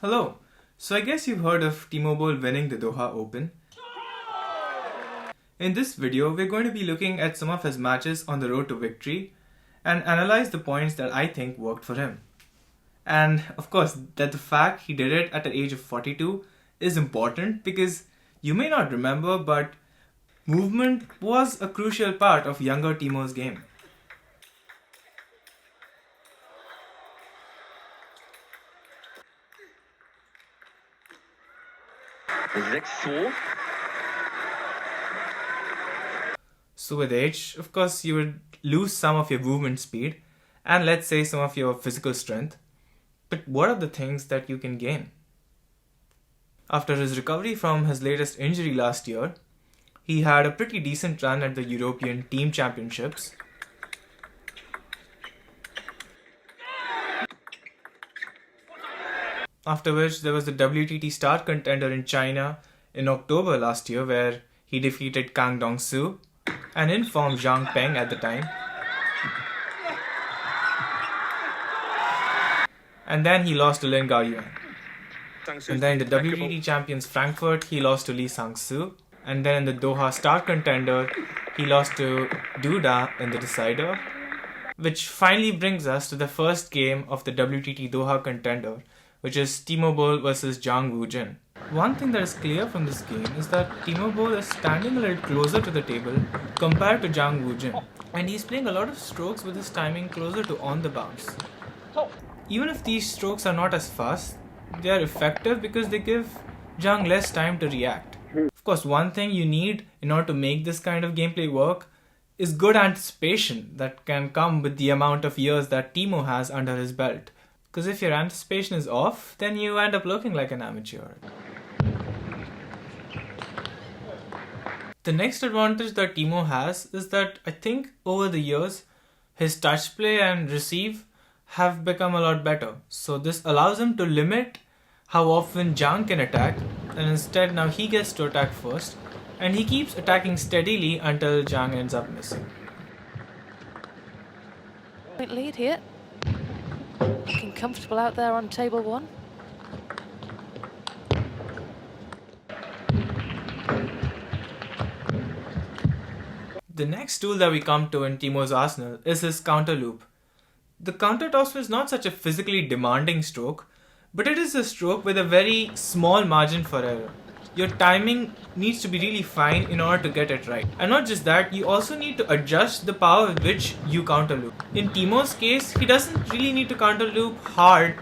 Hello. So I guess you've heard of Timo Boll winning the Doha Open. In this video, we're going to be looking at some of his matches on the road to victory and analyze the points that I think worked for him. And of course, that the fact he did it at the age of 42 is important because you may not remember, but movement was a crucial part of younger Timo's game. 6-2. So with age, of course, you would lose some of your movement speed and let's say some of your physical strength. But what are the things that you can gain? After his recovery from his latest injury last year, he had a pretty decent run at the European Team Championships. After which there was the WTT Star Contender in China in October last year where he defeated Kang Dong-soo and in-form Zhang Peng at the time. And then he lost to Lin Gaoyuan. And then in the WTT Champions Frankfurt, he lost to Lee Sang-soo. And then in the Doha Star Contender, he lost to Duda in the decider. Which finally brings us to the first game of the WTT Doha Contender, which is Timo Boll versus Zhang Wujin. One thing that is clear from this game is that Timo Boll is standing a little closer to the table compared to Zhang Wujin. And he's playing a lot of strokes with his timing closer to on the bounce. Even if these strokes are not as fast, they are effective because they give Zhang less time to react. Of course, one thing you need in order to make this kind of gameplay work is good anticipation that can come with the amount of years that Timo has under his belt. Because if your anticipation is off, then you end up looking like an amateur. The next advantage that Timo has is that I think over the years, his touch play and receive have become a lot better. So this allows him to limit how often Zhang can attack, and instead now he gets to attack first, and he keeps attacking steadily until Zhang ends up missing. Point lead here. Looking comfortable out there on table one. The next tool that we come to in Timo's arsenal is his counter loop. The counter topspin is not such a physically demanding stroke, but it is a stroke with a very small margin for error. Your timing needs to be really fine in order to get it right. And not just that, you also need to adjust the power with which you counter loop. In Timo's case, he doesn't really need to counter loop hard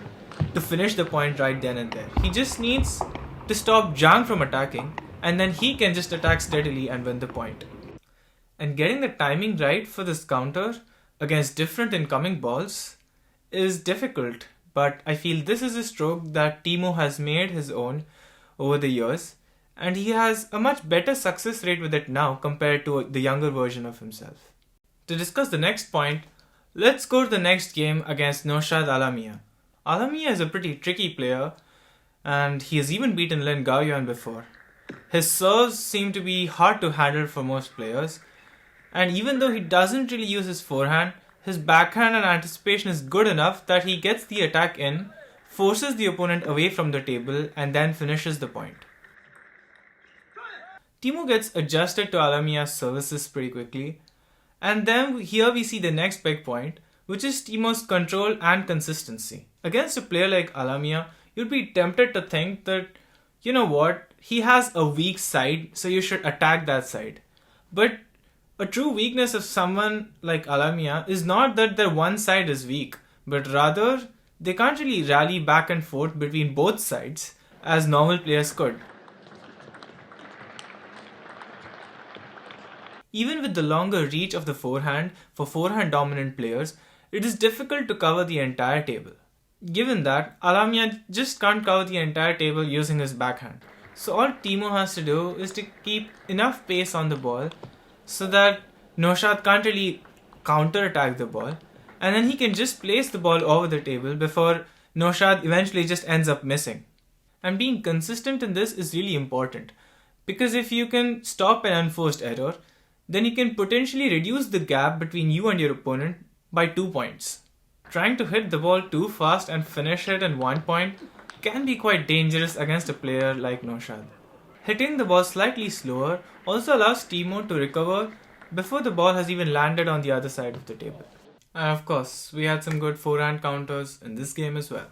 to finish the point right then and there. He just needs to stop Zhang from attacking, and then he can just attack steadily and win the point. And getting the timing right for this counter against different incoming balls is difficult, but I feel this is a stroke that Timo has made his own over the years, and he has a much better success rate with it now compared to the younger version of himself. To discuss the next point, let's go to the next game against Naushad Alamiya. Alamiya is a pretty tricky player, and he has even beaten Lin Gaoyuan before. His serves seem to be hard to handle for most players, and even though he doesn't really use his forehand, his backhand and anticipation is good enough that he gets the attack in, forces the opponent away from the table, and then finishes the point. Timo gets adjusted to Alamiya's services pretty quickly, and then here we see the next big point, which is Timo's control and consistency. Against a player like Alamiya, you'd be tempted to think that, you know what, he has a weak side, so you should attack that side. But a true weakness of someone like Alamiya is not that their one side is weak, but rather they can't really rally back and forth between both sides as normal players could. Even with the longer reach of the forehand for forehand dominant players, it is difficult to cover the entire table. Given that, Alamiya just can't cover the entire table using his backhand. So all Timo has to do is to keep enough pace on the ball so that Naushad can't really counter-attack the ball, and then he can just place the ball over the table before Naushad eventually just ends up missing. And being consistent in this is really important, because if you can stop an unforced error, then you can potentially reduce the gap between you and your opponent by 2 points. Trying to hit the ball too fast and finish it in 1 point can be quite dangerous against a player like Noshad. Hitting the ball slightly slower also allows Timo to recover before the ball has even landed on the other side of the table. And of course, we had some good forehand counters in this game as well.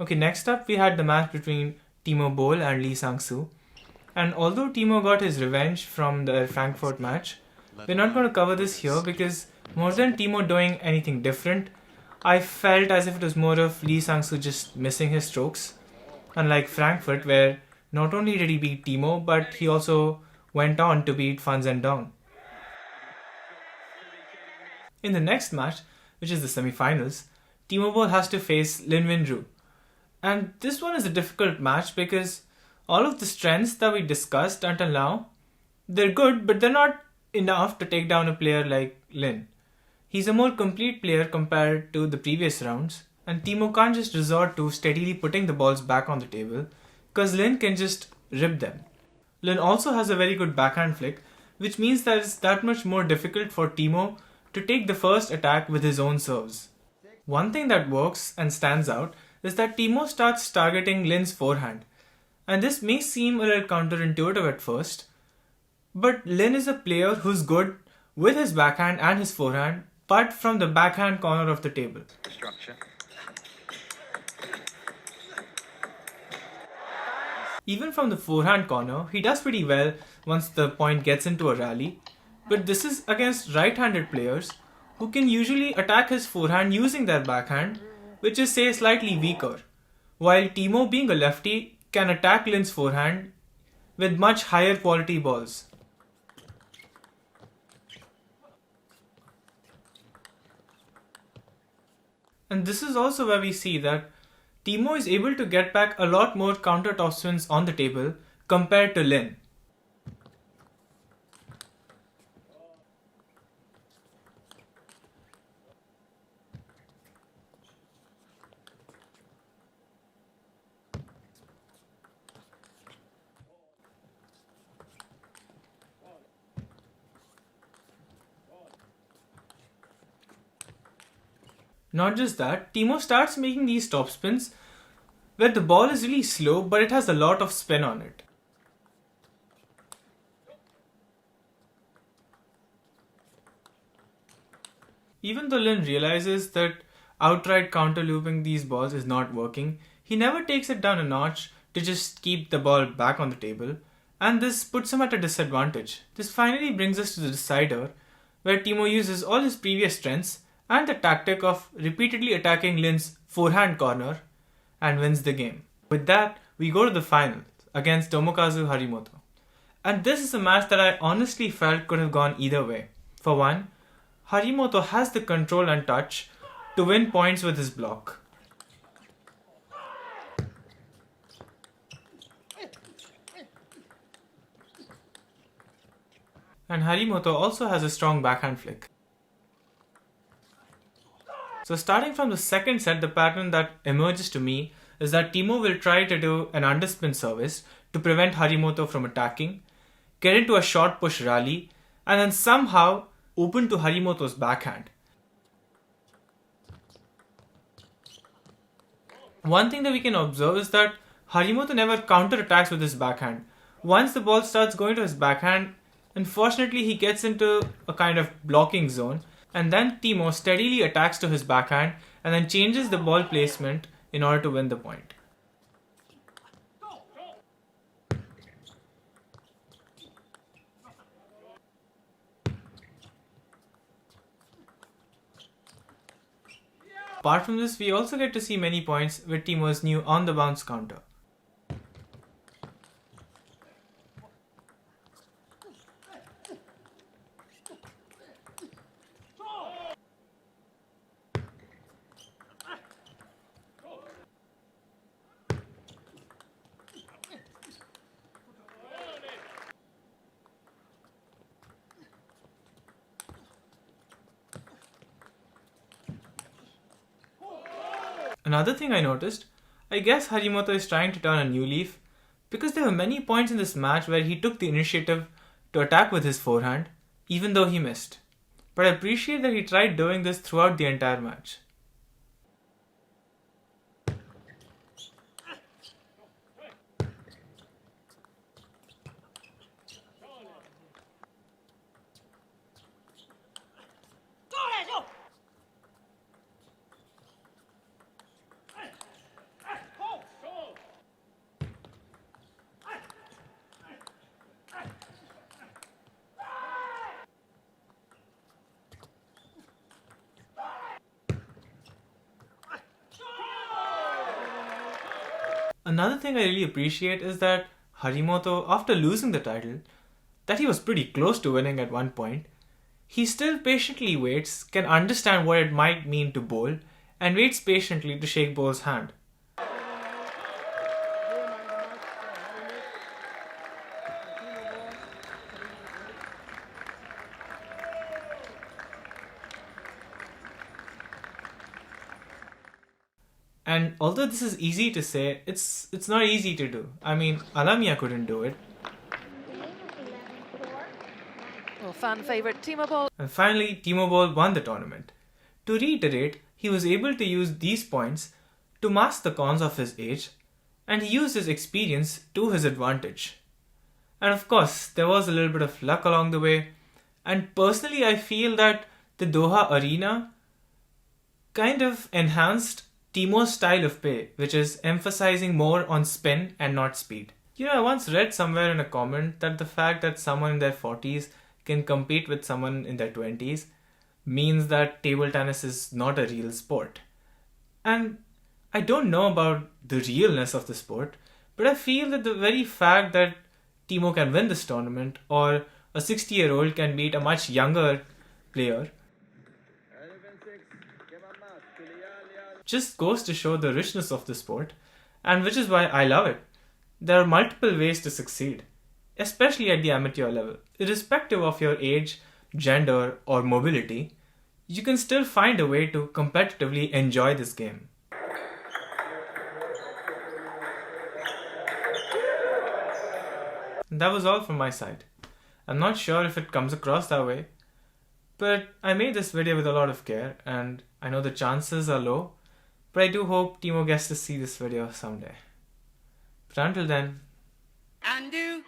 Okay, next up we had the match between Timo Boll and Lee Sang-soo. And although Timo got his revenge from the Frankfurt match, we're not going to cover this here because more than Timo doing anything different, I felt as if it was more of Lee Sang-soo just missing his strokes. Unlike Frankfurt, where not only did he beat Timo, but he also went on to beat Fan Zhendong. In the next match, which is the semi-finals, Timo Boll has to face Lin Winru. And this one is a difficult match because all of the strengths that we discussed until now, they're good, but they're not enough to take down a player like Lin. He's a more complete player compared to the previous rounds, and Timo can't just resort to steadily putting the balls back on the table because Lin can just rip them. Lin also has a very good backhand flick, which means that it's that much more difficult for Timo to take the first attack with his own serves. One thing that works and stands out is that Timo starts targeting Lin's forehand. And this may seem a little counterintuitive at first, but Lin is a player who's good with his backhand and his forehand, but from the backhand corner of the table. Structure. Even from the forehand corner, he does pretty well once the point gets into a rally, but this is against right-handed players who can usually attack his forehand using their backhand, which is say slightly weaker, while Timo, being a lefty, can attack Lin's forehand with much higher quality balls. And this is also where we see that Timo is able to get back a lot more counter topspins on the table compared to Lin. Not just that, Timo starts making these topspins where the ball is really slow but it has a lot of spin on it. Even though Lin realizes that outright counter looping these balls is not working, he never takes it down a notch to just keep the ball back on the table, and this puts him at a disadvantage. This finally brings us to the decider, where Timo uses all his previous strengths and the tactic of repeatedly attacking Lin's forehand corner and wins the game. With that, we go to the finals against Tomokazu Harimoto. And this is a match that I honestly felt could have gone either way. For one, Harimoto has the control and touch to win points with his block. And Harimoto also has a strong backhand flick. So starting from the second set, the pattern that emerges to me is that Timo will try to do an underspin service to prevent Harimoto from attacking, get into a short push rally, and then somehow open to Harimoto's backhand. One thing that we can observe is that Harimoto never counter-attacks with his backhand. Once the ball starts going to his backhand, unfortunately he gets into a kind of blocking zone, and then Timo steadily attacks to his backhand and then changes the ball placement in order to win the point. Apart from this, we also get to see many points with Timo's new on-the-bounce counter. Another thing I noticed, I guess Harimoto is trying to turn a new leaf because there were many points in this match where he took the initiative to attack with his forehand, even though he missed. But I appreciate that he tried doing this throughout the entire match. Another thing I really appreciate is that Harimoto, after losing the title, that he was pretty close to winning at one point, he still patiently waits, can understand what it might mean to Boll, and waits patiently to shake Boll's hand. And although this is easy to say, it's not easy to do. I mean, Alamiya couldn't do it. Well, fan favourite Timo Boll. And finally, Timo Boll won the tournament. To reiterate, he was able to use these points to mask the cons of his age, and he used his experience to his advantage. And of course, there was a little bit of luck along the way, and personally I feel that the Doha arena kind of enhanced Timo's style of play, which is emphasizing more on spin and not speed. You know, I once read somewhere in a comment that the fact that someone in their 40s can compete with someone in their 20s means that table tennis is not a real sport. And I don't know about the realness of the sport, but I feel that the very fact that Timo can win this tournament or a 60-year-old can beat a much younger player just goes to show the richness of the sport, and which is why I love it. There are multiple ways to succeed, especially at the amateur level. Irrespective of your age, gender, or mobility, you can still find a way to competitively enjoy this game. And that was all from my side. I'm not sure if it comes across that way, but I made this video with a lot of care, and I know the chances are low, but I do hope Timo gets to see this video someday. But until then, Undo.